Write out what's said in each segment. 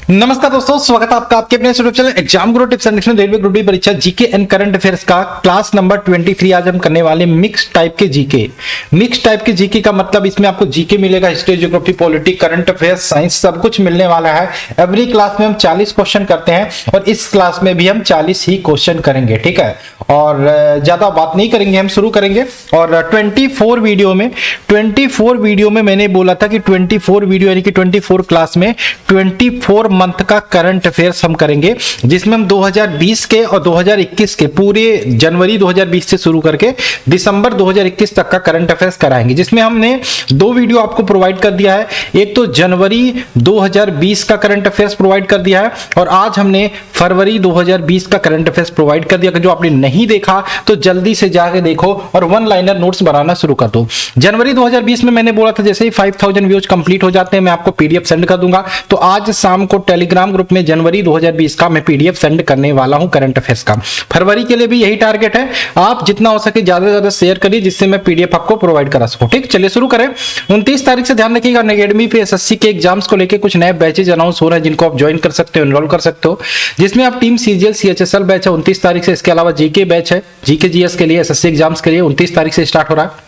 नमस्कार दोस्तों, स्वागत है आपका आपके अपने YouTube channel exam Guru tips and tricks में रेलवे ग्रुप डी परीक्षा जीके एंड करंट अफेयर्स का क्लास नंबर 23। आज हम करने वाले मिक्स टाइप के जीके। मिक्स टाइप के जीके का मतलब इसमें आपको जीके मिलेगा, history, geography, polity, current affairs, science सब कुछ मिलने वाला है। एवरी क्लास में हम 40 क्वेश्चन करते हैं और इस क्लास में भी हम 40 ही क्वेश्चन करेंगे, ठीक है। और ज्यादा बात नहीं करेंगे, हम शुरू करेंगे। और 24 वीडियो में मैंने बोला था कि 24 वीडियो यानी कि 24 क्लास में 24 मंथ का करंट अफेयर्स हम करेंगे, जिसमें हम 2020 के और 2021 के पूरे जनवरी 2020 से शुरू करके दिसंबर 2021 तक का करंट अफेयर्स कराएंगे। जिसमें हमने 2 वीडियो आपको प्रोवाइड कर दिया है। एक तो जनवरी 2020 का करंट अफेयर्स प्रोवाइड कर दिया है और आज हमने फरवरी 2020 का करंट अफेयर्स प्रोवाइड कर दिया। जो आपने नहीं देखा तो जल्दी से जाके देखो और वन लाइनर नोट्स बनाना शुरू कर दो। जनवरी 2020 में मैंने बोला था जैसे ही 5000 व्यूज कंप्लीट हो जाते हैं मैं आपको पीडीएफ सेंड कर दूंगा। तो आज शाम को टेलीग्राम ग्रुप में जनवरी 2020 का मैं पीडीएफ सेंड करने वाला हूं करंट अफेयर्स का। फरवरी के लिए भी यही टारगेट है, आप जितना हो सके ज्यादा से ज्यादा शेयर करिए जिससे मैं पीडीएफ आपको प्रोवाइड करा सकूं। ठीक, चलिए शुरू करें। 29 तारीख से ध्यान रखिएगा, अनअकैडमी पे एसएससी के एग्जाम्स को लेकर कुछ नए बैचेज अनाउंस हो रहे हैं जिनको आप ज्वाइन कर सकते हो, एनरोल कर सकते हो। जिसमें आप टीम सीजीएल सीएचएसएल बैच है 29 तारीख से, इसके अलावा जीके बैच है, जीके जीएस के लिए एसएससी एग्जाम्स के लिए 29 तारीख से स्टार्ट हो रहा है।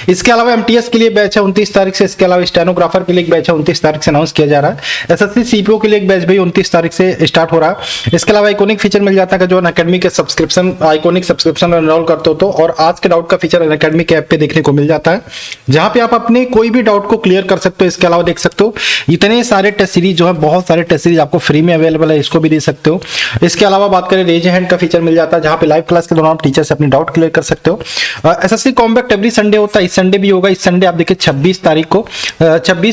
इसके अलावा एमटीएस के लिए बैच है 29 तारीख से, इसके अलावा स्टेनोग्राफर के लिए एक बैच है 29 तारीख से अनाउंस किया जा रहा है। एसएससी सीपीओ के लिए एक बैच भी 29 तारीख से स्टार्ट हो रहा है। इसके अलावा आइकॉनिक फीचर मिल जाता है जो अनअकैडमी के सब्सक्रिप्शन आइकॉनिक सब्सक्रिप्शन एनरोल करते हो तो, और आज के डाउट का फीचर अनअकैडमी के ऐप पे देखने को मिल जाता है जहां पे आप अपने कोई भी डाउट को क्लियर कर सकते हो। इसके अलावा देख सकते हो इतने सारे टेस्ट सीरीज जो है, बहुत सारे टेस्ट सीरीज आपको फ्री में अवेलेबल है, इसको भी दे सकते हो। इसके अलावा बात करें रेज हैंड का फीचर मिल जाता है जहां पे लाइव क्लास के दौरान आप टीचर से अपने डाउट क्लियर कर सकते हो। एसएससी कॉम्बैक्ट एवरी संडे होता है, इस संडे भी होगा। इस संडे आप देखिए 26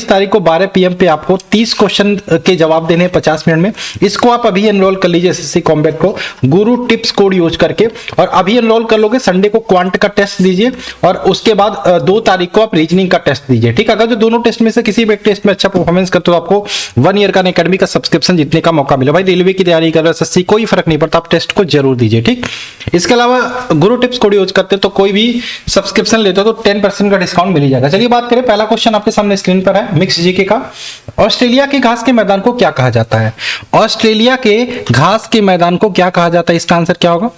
तारीख को 12 PM पे आपको 30 क्वेश्चन के जवाब देने हैं 50 मिनट में। इसको आप अभी एनरोल कर लीजिए एसएससी कॉम्बैक्ट को गुरु टिप्स कोड यूज करके, और अभी एनरोल कर लोगे। संडे को क्वांट का टेस्ट दीजिए और उसके बाद 2 तारीख को आप रीजनिंग का टेस्ट दीजिए। ठीक, अगर जो दोनों टेस्ट में से किसी भी एक टेस्ट में अच्छा परफॉर्मेंस करते हो तो आपको 1 ईयर का अनअकैडमी का सब्सक्रिप्शन जीतने का मौका मिला। भाई रेलवे की तैयारी कर रहे हो, एसएससी, कोई फर्क नहीं पड़ता, आप टेस्ट को जरूर दीजिए। ठीक, इसके अलावा गुरु टिप्स कोड यूज करते तो कोई भी सब्सक्रिप्शन लेते हो तो 10% का डिस्काउंट मिल जाएगा। चलिए बात करें, पहला क्वेश्चन आपके सामने स्क्रीन पर है मिक्स जीके का। ऑस्ट्रेलिया के घास के मैदान को क्या कहा जाता है? ऑस्ट्रेलिया के घास के मैदान को क्या कहा जाता है? इसका आंसर क्या होगा?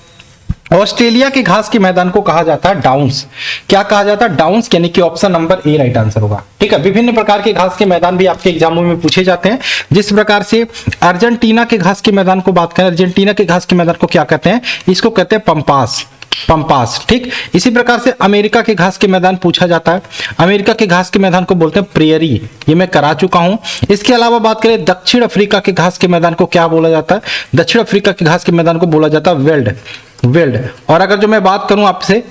ऑस्ट्रेलिया के घास के मैदान को कहा जाता है डाउन्स। क्या कहा जाता है? डाउन्स, यानी कि option number A right answer होगा। ठीक है, विभिन्न प्रकार के घास के मैदान भी आपके एग्जामों में पूछे जाते हैं। जिस प्रकार से अर्जेंटीना के घास के मैदान को बात करें, अर्जेंटीना के घास के मैदान को क्या कहते हैं? इसको कहते हैं पंपास। ठीक, इसी प्रकार से अमेरिका के घास के मैदान पूछा जाता है, अमेरिका के घास के मैदान को बोलते हैं प्रेयरी, ये मैं करा चुका हूं। इसके अलावा बात करें दक्षिण अफ्रीका के घास के मैदान को क्या बोला जाता है? दक्षिण अफ्रीका के घास के मैदान को बोला जाता है वेल्ड। और अगर जो मैं बात करूं आपसे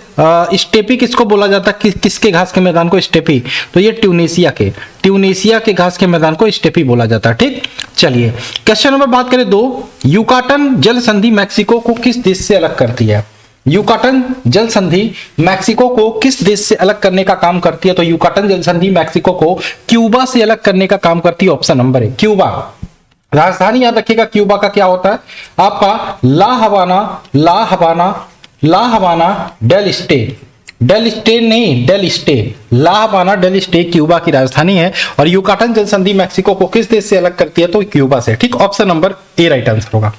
स्टेपी किसको बोला जाता है? किसके घास के मैदान को स्टेपी? तो ये ट्यूनेशिया के घास के मैदान को स्टेपी बोला जाता है। ठीक, चलिए क्वेश्चन नंबर बात करें 2। यूकाटन जल संधि मैक्सिको को किस देश से अलग करती है? यूकाटन जल संधि मैक्सिको को किस देश से अलग करने का काम करती है? तो यूकाटन जल संधि मैक्सिको को क्यूबा से अलग करने का काम करती है। ऑप्शन नंबर है क्यूबा। राजधानी याद रखिएगा क्यूबा का क्या होता है आपका? ला हवाना डेल स्टे क्यूबा की राजधानी है। और यूकाटन जल संधि मैक्सिको को किस देश से अलग करती है? तो क्यूबा से। ठीक, option number A right answer होगा।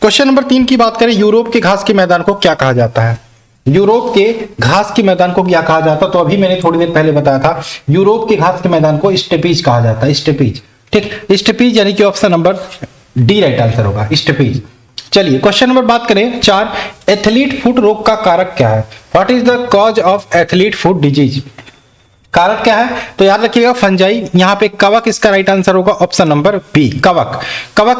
क्वेश्चन नंबर 3 की बात करें, यूरोप के घास के मैदान को क्या कहा जाता है? यूरोप के घास के मैदान को क्या कहा जाता है? तो अभी मैंने थोड़ी देर पहले बताया था, यूरोप के घास के मैदान को स्टेपीज कहा जाता है। स्टेपीज, ठीक, स्टेपीज यानी कि option number D right answer होगा, स्टेपीज। चलिए क्वेश्चन नंबर बात करें 4। एथलीट फुट रोग का कारक क्या है? What is the cause of athlete foot disease? कारक क्या है? तो याद रखिएगा फंजाई, यहाँ पे कवक इसका राइट आंसर होगा, ऑप्शन नंबर बी कवक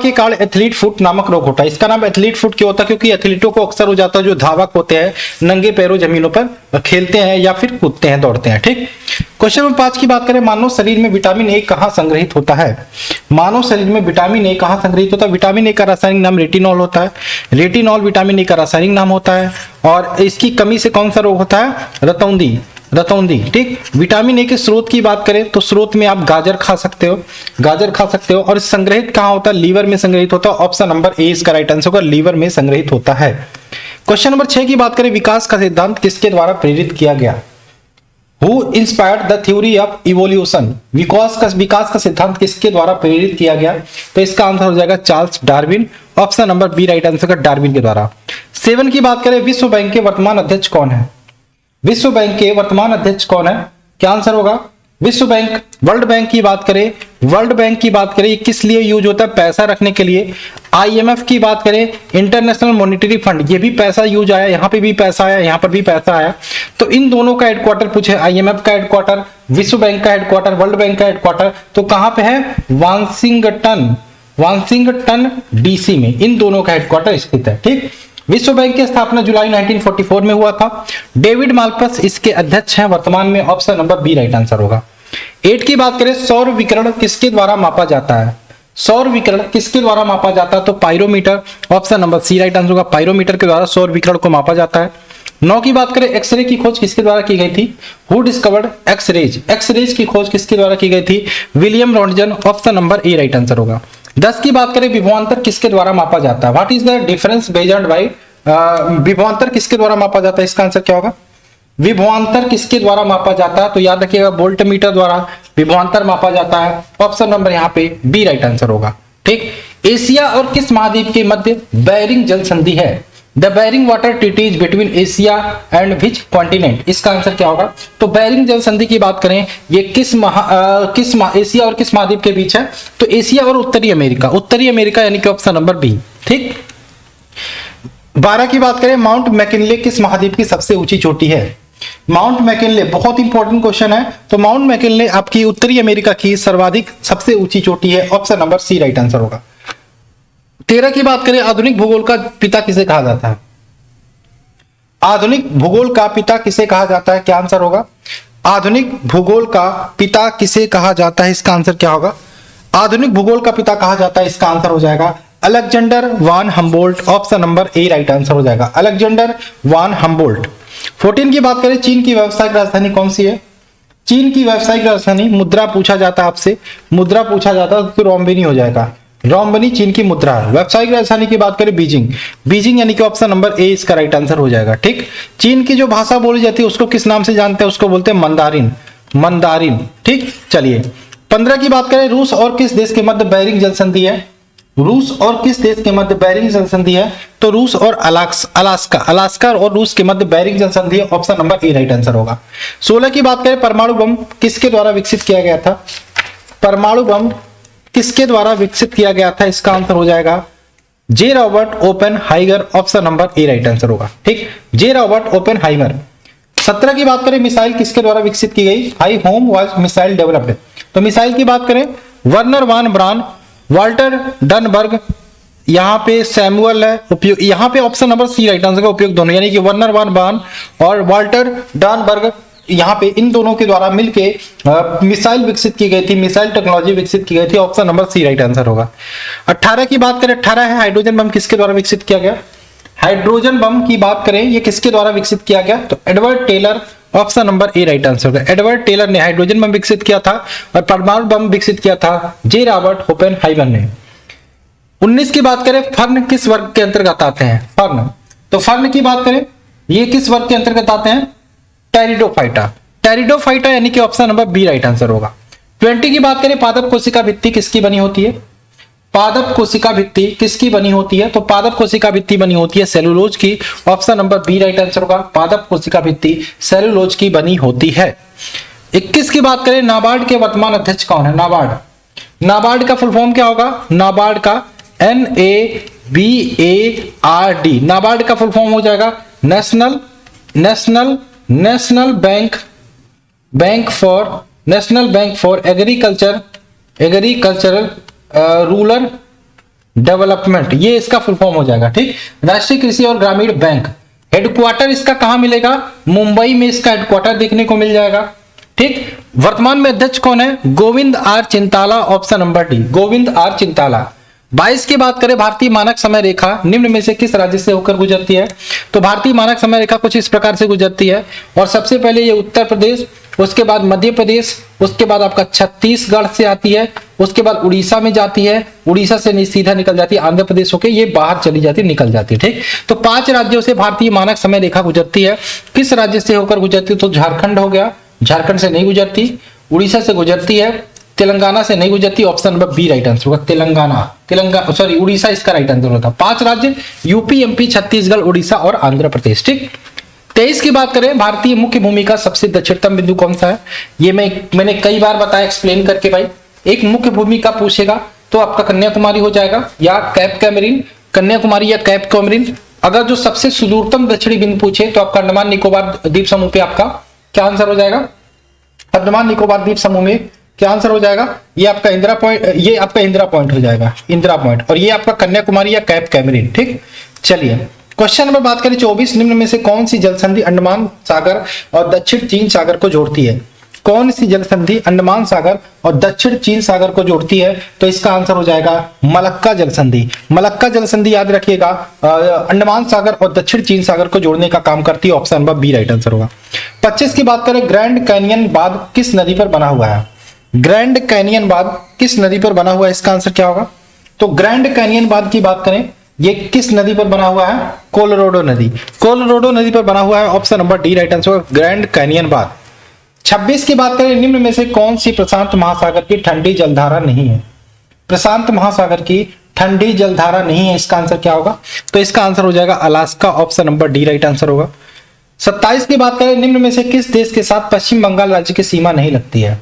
के कारण एथलीट फुट नामक रोग होता है। इसका नाम एथलीट फुट क्यों होता है? क्योंकि एथलीटों को अक्सर हो जाता है जो धावक होते हैं नंगे पैरों जमीनों पर खेलते हैं या फिर कूदते हैं, दौड़ते हैं। ठीक, क्वेश्चन नंबर 5 की बात करें, मानव शरीर में विटामिन ए कहाँ संग्रहित होता है? मानव शरीर में विटामिन ए कहाँ संग्रहित होता है? विटामिन ए का रासायनिक नाम रेटिनॉल होता है। रेटिनॉल विटामिन ए का रासायनिक नाम होता है। और इसकी कमी से कौन सा रोग होता है? रतौंधी। ठीक, विटामिन ए के स्रोत की बात करें तो स्रोत में आप गाजर खा सकते हो। और संग्रहित कहाँ होता है? लीवर में संग्रहित होता है। ऑप्शन नंबर ए इसका राइट आंसर होगा, लीवर में संग्रहित होता है। क्वेश्चन नंबर 6 की बात करें, विकास का सिद्धांत किसके द्वारा प्रेरित किया गया? Who inspired the theory of evolution, विकास का सिद्धांत किसके द्वारा प्रेरित किया गया? तो इसका आंसर हो जाएगा Charles Darwin. Option number B right answer का डार्विन के द्वारा। 7 की बात करें, विश्व बैंक के वर्तमान अध्यक्ष कौन है? विश्व बैंक के वर्तमान अध्यक्ष कौन है? क्या आंसर होगा? विश्व बैंक। वर्ल्ड बैंक की बात करें, वर्ल्ड बैंक की बात करें, किस लिए यूज होता है? पैसा रखने के लिए। आईएमएफ की बात करें, इंटरनेशनल मॉनेटरी फंड, ये भी पैसा यूज आया, यहां पे भी पैसा आया, यहां पर भी पैसा आया। तो इन दोनों का हेडक्वार्टर पूछे, आईएमएफ का हेडक्वार्टर, विश्व बैंक का हेडक्वार्टर, वर्ल्ड बैंक का हेडक्वार्टर, तो कहां पे है? वाशिंगटन, वाशिंगटन डीसी में इन दोनों का हेडक्वार्टर स्थित है। ठीक। विश्व बैंक की स्थापना जुलाई 1944 में हुआ था। डेविड माल्पस इसके अध्यक्ष हैं वर्तमान में। Option number B right answer होगा। 8 की बात करें, सौर विकिरण किसके द्वारा मापा जाता है? सौर विकिरण किसके द्वारा मापा जाता है? तो pyrometer. Option number C right answer होगा। पायरोमीटर के द्वारा सौर विकिरण को मापा जाता है। 9 की बात करें, एक्सरे की खोज किसके द्वारा की गई थी? हु डिस्कवर्ड एक्सरेज, एक्सरेज की खोज किसके द्वारा की गई थी? William Röntgen. Option number A right answer होगा। 10 की बात करें, विभवांतर किसके द्वारा मापा जाता है? What is the difference measured by, विभवांतर किसके द्वारा मापा जाता है? इसका आंसर क्या होगा? विभवांतर किसके द्वारा मापा जाता है? तो याद रखिएगा, वोल्टमीटर द्वारा विभवांतर मापा जाता है। ऑप्शन नंबर यहाँ पे बी राइट आंसर होगा। ठीक। एशिया और किस महाद्वीप के मध्य बेरिंग जल संधि है? The Bering water treaties between Asia and which continent, इसका आंसर क्या होगा? तो बेरिंग जल संधि की बात करें, ये एशिया और किस महाद्वीप के बीच है? तो एशिया और उत्तरी अमेरिका, उत्तरी अमेरिका, यानी कि ऑप्शन नंबर बी। ठीक। 12 की बात करें, माउंट मैकिनले किस महाद्वीप की सबसे ऊंची चोटी है? माउंट मैकिनले बहुत इंपॉर्टेंट क्वेश्चन है। तो माउंट मैकिनले आपकी उत्तरी अमेरिका की सर्वाधिक सबसे ऊंची चोटी है। Option number C right answer होगा। 13 की बात करें, आधुनिक भूगोल का पिता किसे कहा जाता है? आधुनिक भूगोल का पिता किसे कहा जाता है? क्या आंसर होगा? आधुनिक भूगोल का पिता किसे कहा जाता है? इसका आंसर क्या होगा? आधुनिक भूगोल का पिता कहा जाता है, इसका आंसर हो जाएगा Alexander one Humboldt. Option number A right answer हो जाएगा, अलेक्जेंडर वान हम्बोल्ट। 14 की बात करें, चीन की व्यावसायिक राजधानी कौन सी है? चीन की व्यावसायिक राजधानी, मुद्रा पूछा जाता है आपसे, मुद्रा पूछा जाता है तो रोमबनी हो जाएगा। रोमबनी चीन की मुद्रा है। व्यावसायिक राजधानी की बात करें, बीजिंग, बीजिंग यानी कि ऑप्शन नंबर ए इसका राइट आंसर हो जाएगा। ठीक। चीन की जो भाषा बोली जाती है उसको किस नाम से जानते हैं? उसको बोलते हैं मंदारिन, मंदारिन। ठीक। चलिए 15 की बात करें, रूस और किस देश के मध्य बेरिंग जल संधि है? रूस और किस देश के मध्य बेरिंग जल संधि है? तो रूस और अलास्का, अलास्का और रूस के मध्य बेरिंग जल संधि है। Option number A right answer होगा। 16 की बात करें, परमाणु बम किसके द्वारा विकसित किया गया था? परमाणु बम किसके द्वारा विकसित किया गया था? इसका आंसर हो जाएगा J Robert Oppenheimer. Option number A right answer होगा। ठीक। जे रॉबर्ट ओपेनहाइमर। 17 की बात करें, मिसाइल किसके द्वारा विकसित की गई? By whom was missile developed. तो मिसाइल की बात करें, Wernher von Braun, Walter Dornberger, यहाँ पे सैमुअल है उपयोग, यहाँ पे option number C right answer का उपयोग दोनों, यानी कि वर्नर वान ब्रान और वाल्टर डनबर्ग, यहाँ पे इन दोनों के द्वारा मिलके मिसाइल विकसित की गई थी, मिसाइल टेक्नोलॉजी विकसित की गई थी। Option number C right answer होगा। 18 की बात करें, 18 है, हाइड्रोजन बम किसके द्वारा विकसित किया गया? हाइड्रोजन बम की बात करें, ये किसके द्वारा विकसित किया गया? तो Edward Teller. Option number A right answer होगा। एडवर्ड टेलर ने हाइड्रोजन बम विकसित किया था और परमाणु बम विकसित किया था जे रॉबर्ट ओपेनहाइमर ने। 19 की बात करें, फर्न किस वर्ग के अंतर्गत आते हैं? फर्न, तो फर्न की बात करें, ये किस वर्ग के अंतर्गत आते हैं? टेरिडोफाइटा, टेरिडोफाइटा, यानी कि option number B right answer होगा। 20 की बात करें, पादप कोशिका भित्ति किसकी बनी होती है? पादप कोशिका भित्ति किसकी बनी होती है? तो पादप कोशिका भित्ति बनी होती है सेलुलोज की। Option number B right answer होगा। पादप कोशिका भित्ति सेलुलोज की बनी होती है। 21 की बात करें, नाबार्ड के वर्तमान अध्यक्ष कौन है? नाबार्ड, नाबार्ड का फुल फॉर्म क्या होगा? नाबार्ड का NABARD, नाबार्ड का फुल फॉर्म हो जाएगा national bank for agricultural rural development, ये इसका फुल फॉर्म हो जाएगा। ठीक। राष्ट्रीय कृषि और ग्रामीण बैंक, हेडक्वार्टर इसका कहां मिलेगा? मुंबई में इसका हेडक्वार्टर देखने को मिल जाएगा। ठीक। वर्तमान में अध्यक्ष कौन है? Govind R Chintala. Option number D, Govind R Chintala. 22 की बात करें, भारतीय मानक समय रेखा निम्न में से किस राज्य से होकर गुजरती है? तो भारतीय मानक समय रेखा कुछ इस प्रकार से गुजरती है, और सबसे पहले ये उत्तर प्रदेश, उसके बाद मध्य प्रदेश, उसके बाद आपका छत्तीसगढ़ से आती है, उसके बाद उड़ीसा में जाती है, उड़ीसा से सीधा निकल जाती है आंध्र प्रदेश होके, ये बाहर चली जाती है, निकल जाती है। ठीक। तो 5 राज्यों से भारतीय मानक समय रेखा गुजरती है। किस राज्य से होकर गुजरती है? तो झारखंड हो गया, झारखंड से नहीं गुजरती, उड़ीसा से गुजरती है, तेलंगाना से नहीं गुजरती, option number B right answer होगा, तेलंगाना सॉरी उड़ीसा इसका राइट आंसर होगा। 5 राज्य यूपी, एमपी, छत्तीसगढ़, उड़ीसा और आंध्र प्रदेश। ठीक, 23 की बात करें, भारतीय मुख्य भूमि का सबसे दक्षिणतम बिंदु कौन सा है? ये मैंने कई बार बताया एक्सप्लेन करके भाई। एक मुख्य भूमि का पूछेगा तो आपका कन्याकुमारी हो जाएगा या कैप कैमरीन, कन्याकुमारी या कैप कैमरीन। अगर जो सबसे सुदूरतम दक्षिणी बिंदु पूछे तो आपका अंडमान निकोबार द्वीप समूह पे आपका क्या आंसर हो जाएगा? अंडमान निकोबार द्वीप समूह में क्या आंसर हो जाएगा? ये आपका इंदिरा पॉइंट, ये आपका इंदिरा पॉइंट हो जाएगा, इंदिरा पॉइंट, और ये आपका कन्याकुमारी या कैप कैमरीन। ठीक, चलिए क्वेश्चन नंबर बात करें 24, निम्न में से कौन सी जल संधि अंडमान सागर और दक्षिण चीन सागर को जोड़ती है? कौन सी जल संधि अंडमान सागर और दक्षिण चीन सागर को जोड़ती है? तो इसका आंसर हो जाएगा मलक्का जल संधि। मलक्का जल संधि याद रखिएगा, अंडमान सागर और दक्षिण चीन सागर को जोड़ने का काम करती है, option number B right answer होगा। 25 की बात करें, ग्रैंड कैनियन बांध किस नदी पर बना हुआ है? ग्रैंड कैनियन बांध किस नदी पर बना हुआ है? इसका आंसर क्या होगा? तो ग्रैंड कैनियन बांध की बात करें, ये किस नदी पर बना हुआ है? कोलोराडो नदी, कोलोराडो नदी पर बना हुआ है, option number D right answer होगा, ग्रैंड कैनियन बांध। 26 की बात करें, निम्न में से कौन सी प्रशांत महासागर की ठंडी जलधारा नहीं है? प्रशांत महासागर की ठंडी जलधारा नहीं है, इसका आंसर क्या होगा? तो इसका आंसर हो जाएगा Alaska, option number D right answer होगा। 27 की बात करें, निम्न में से किस देश के साथ पश्चिम बंगाल राज्य की सीमा नहीं लगती है?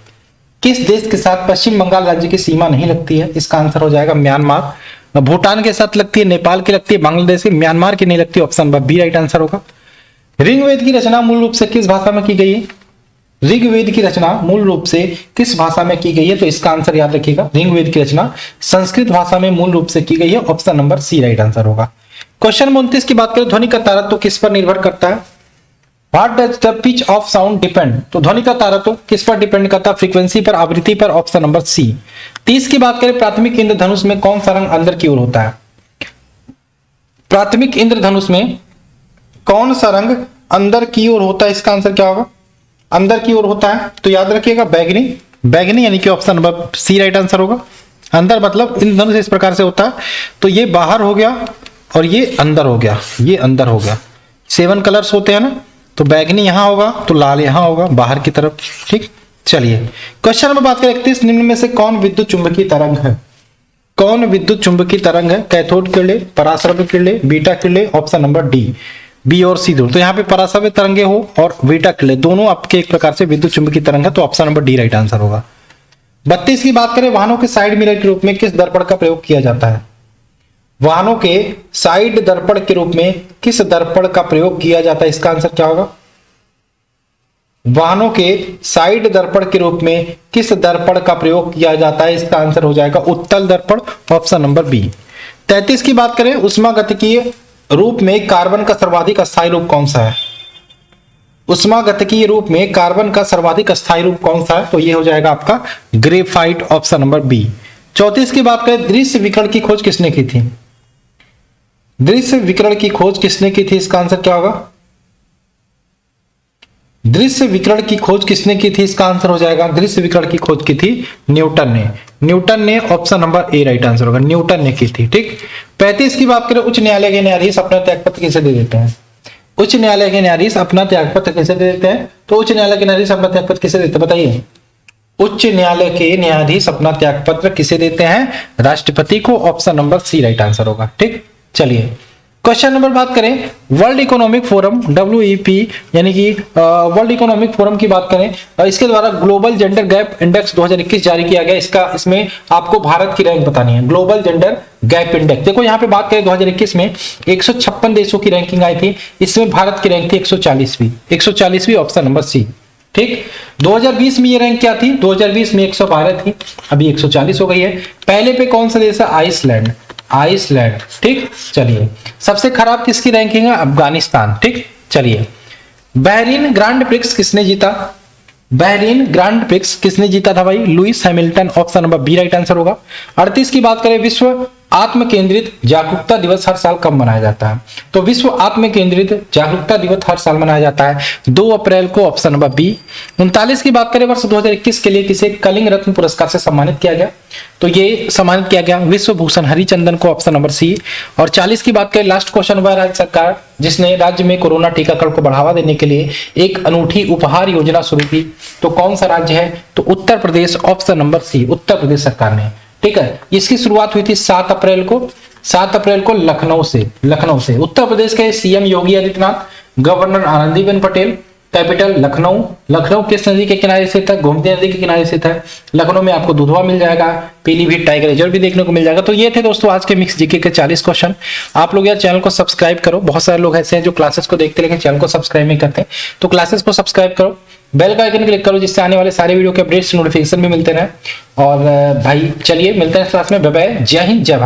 किस देश के साथ पश्चिम बंगाल राज्य की सीमा नहीं लगती है? इसका आंसर हो जाएगा म्यांमार। भूटान के साथ लगती है, नेपाल की लगती है, बांग्लादेश की, म्यांमार की नहीं लगती, option number B right answer होगा। ऋग्वेद की रचना मूल रूप से किस भाषा में की गई है? ऋग्वेद की रचना मूल रूप से किस भाषा में की गई है? तो इसका आंसर याद रखिएगा, ऋग्वेद की रचना संस्कृत भाषा में मूल रूप से की गई है, option number C right answer होगा। क्वेश्चन 29 की बात करें, ध्वनि का तारत्व किस पर निर्भर करता है? What does the pitch of sound depend? तो ध्वनि का तारत्व किस पर डिपेंड करता है? फ्रीक्वेंसी पर, आवृत्ति पर, ऑप्शन नंबर सी। 30 की बात करें, प्राथमिक इंद्रधनुष में कौन सा रंग अंदर की ओर होता है? प्राथमिक इंद्रधनुष में कौन सा रंग अंदर की ओर होता है? इसका आंसर क्या होगा? अंदर की ओर होता है तो याद रखिएगा बैगनी, बैगनी यानी कि option number C right answer होगा। अंदर मतलब इंद्रधनुष इस प्रकार से होता है, तो ये बाहर हो गया और ये अंदर हो गया, ये अंदर हो गया। 7 कलर्स होते हैं ना, तो बैगनी यहां होगा तो लाल यहां होगा बाहर की तरफ। ठीक, चलिए क्वेश्चन नंबर बात करें 31, निम्न में से कौन विद्युत चुंबकीय तरंग है? कौन विद्युत चुंबकीय तरंग है? कैथोड किरणें, पराश्रव्य किरणें, बीटा किरणें, ऑप्शन नंबर डी, बी और सी दोनों। तो यहाँ पे पराश्रव्य तरंगे हो और बीटा किरणें दोनों आपके एक प्रकार से विद्युत चुंबकीय तरंग है, तो option number D right answer होगा। 32 की बात करें, वाहनों के साइड मिरर के रूप में किस दर्पण का प्रयोग किया जाता है? वाहनों के साइड दर्पण के रूप में किस दर्पण का प्रयोग किया जाता है? इसका आंसर क्या होगा? वाहनों के साइड दर्पण के रूप में किस दर्पण का प्रयोग किया जाता है? इसका आंसर हो जाएगा उत्तल दर्पण, ऑप्शन नंबर बी। 33 की बात करें, उष्मागतिकीय रूप में कार्बन का सर्वाधिक अस्थायी रूप कौन सा है? उष्मागतिकीय रूप में कार्बन का सर्वाधिक अस्थायी रूप कौन सा है? तो ये हो जाएगा आपका ग्रेफाइट, ऑप्शन नंबर बी। 34 की बात करें, दृश्य विकिरण की खोज किसने की थी? दृश्य विकिरण की खोज किसने की थी? इसका आंसर क्या होगा? दृश्य विकिरण की खोज किसने की थी? इसका आंसर हो जाएगा दृश्य विकिरण की खोज की थी न्यूटन ने। न्यूटन ने, option number A right answer होगा, न्यूटन ने की थी। ठीक, 35 की बात करें, उच्च न्यायालय के न्यायाधीश अपना त्यागपत्र किसे दे देते हैं? उच्च न्यायालय के न्यायाधीश अपना त्यागपत्र किसे दे देते हैं? तो उच्च न्यायालय के न्यायाधीश अपना त्यागपत्र किसे देते हैं बताइए? उच्च न्यायालय के न्यायाधीश अपना त्यागपत्र किसे देते हैं? राष्ट्रपति को, option number C right answer होगा। ठीक, चलिए क्वेश्चन नंबर बात करें, वर्ल्ड इकोनॉमिक फोरम WEP यानी कि वर्ल्ड इकोनॉमिक फोरम की बात करें, इसके द्वारा ग्लोबल जेंडर गैप इंडेक्स 2021 जारी किया गया। इसमें आपको भारत की रैंक बतानी है, ग्लोबल जेंडर गैप इंडेक्स। देखो यहाँ पे बात करें 2021 में 156 देशों की रैंकिंग आई थी, इसमें भारत की रैंक थी 140वीं, ऑप्शन नंबर सी। ठीक, 2020 में ये रैंक क्या थी? 2020 में 112 थी, अभी 140 हो गई है। पहले पे कौन सा देश है? आइसलैंड। ठीक, चलिए सबसे खराब किसकी रैंकिंग है? अफगानिस्तान। ठीक, चलिए बहरीन ग्रांड प्रिक्स किसने जीता? बहरीन ग्रांड प्रिक्स किसने जीता था भाई? Lewis Hamilton, option number B right answer होगा। 38 की बात करें, विश्व आत्म केंद्रित जागरूकता दिवस हर साल कब मनाया जाता है? तो विश्व आत्म केंद्रित जागरूकता दिवस हर साल मनाया जाता है 2 अप्रैल को, ऑप्शन नंबर बी। 39 की बात करें, वर्ष 2021 के लिए किसे कलिंग रत्न पुरस्कार से सम्मानित किया गया? तो ये सम्मानित किया गया विश्व भूषण हरिचंदन को, ऑप्शन नंबर सी। और 40 की बात करें, लास्ट क्वेश्चन, वह राज्य सरकार जिसने राज्य में कोरोना टीकाकरण को बढ़ावा देने के लिए एक अनूठी उपहार योजना शुरू की, तो कौन सा राज्य है? तो उत्तर प्रदेश, ऑप्शन नंबर सी, उत्तर प्रदेश सरकार ने। ठीक है, इसकी शुरुआत हुई थी 7 अप्रैल को, 7 अप्रैल को लखनऊ से। उत्तर प्रदेश के CM Yogi Adityanath, governor Anandiben Patel, capital Lucknow किस नदी के किनारे स्थित है? गोमती नदी के किनारे स्थित है। लखनऊ में आपको दुधवा मिल जाएगा, पीलीभीत टाइगर रिजर्व भी देखने को मिल जाएगा। तो ये थे दोस्तों आज के मिक्स जीके के 40 क्वेश्चन। आप लोग यार चैनल को सब्सक्राइब करो, बहुत सारे लोग ऐसे हैं जो क्लासेस को देखते लेकिन चैनल को सब्सक्राइब नहीं करते, तो क्लासेस को सब्सक्राइब करो, बेल का आइकन क्लिक करो, जिससे आने वाले सारे वीडियो के अपडेट्स नोटिफिकेशन भी मिलते रहे। और भाई चलिए मिलते हैं क्लास में, बाय बाय, जय हिंद जय भारत।